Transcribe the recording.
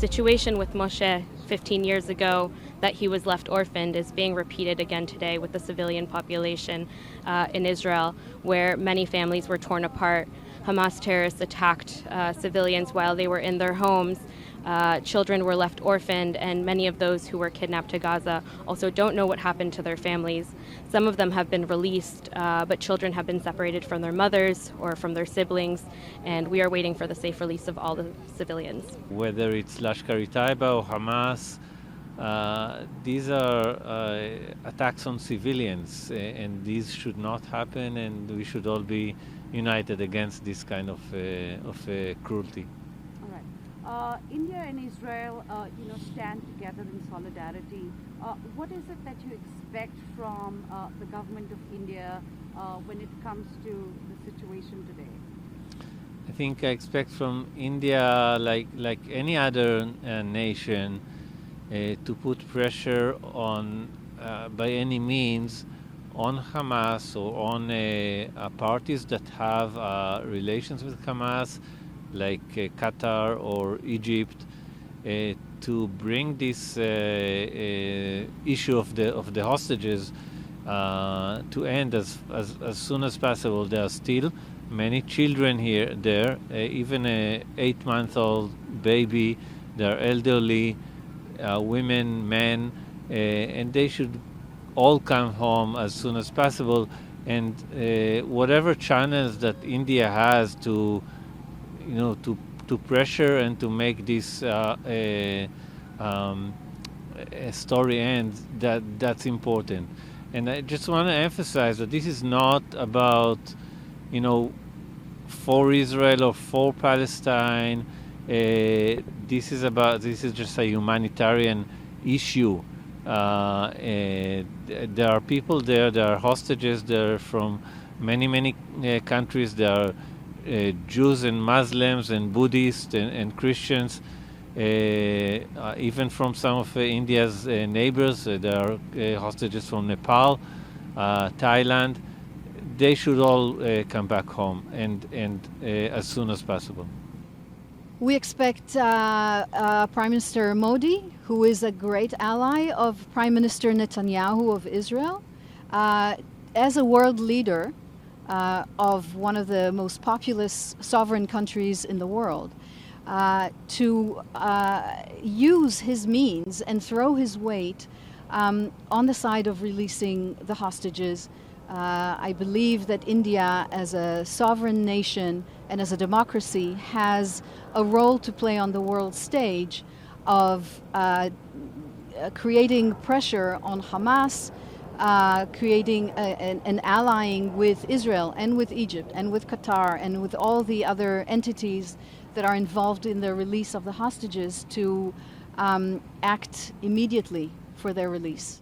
situation with Moshe 15 years ago, that he was left orphaned, is being repeated again today with the civilian population in Israel, where many families were torn apart. Hamas terrorists attacked civilians while they were in their homes. Children were left orphaned, and many of those who were kidnapped to Gaza also don't know what happened to their families. Some of them have been released, but children have been separated from their mothers or from their siblings, and we are waiting for the safe release of all the civilians. Whether it's Lashkar Taiba or Hamas, these are attacks on civilians, and these should not happen, and we should all be united against this kind of cruelty. India and Israel, stand together in solidarity. What is it that you expect from the government of India when it comes to the situation today? I think I expect from India, like any other nation, to put pressure on, by any means, on Hamas or on parties that have relations with Hamas, like Qatar or Egypt, to bring this issue of the hostages to end as soon as possible. There are still many children there, even a 8-month-old baby. There are elderly, women, men, and they should all come home as soon as possible. And whatever channels that India has to pressure and to make this story end, that's important. And I just want to emphasize that this is not about, for Israel or for Palestine. This is just a humanitarian issue. There are people there. There are hostages there from many countries. There are Jews and Muslims and Buddhists and Christians, even from some of India's neighbors. There are hostages from Nepal, Thailand. They should all come back home and as soon as possible. We expect Prime Minister Modi, who is a great ally of Prime Minister Netanyahu of Israel, as a world leader of one of the most populous sovereign countries in the world, to use his means and throw his weight on the side of releasing the hostages. I believe that India, as a sovereign nation and as a democracy, has a role to play on the world stage of creating pressure on Hamas, creating an allying with Israel and with Egypt and with Qatar and with all the other entities that are involved in the release of the hostages to act immediately for their release.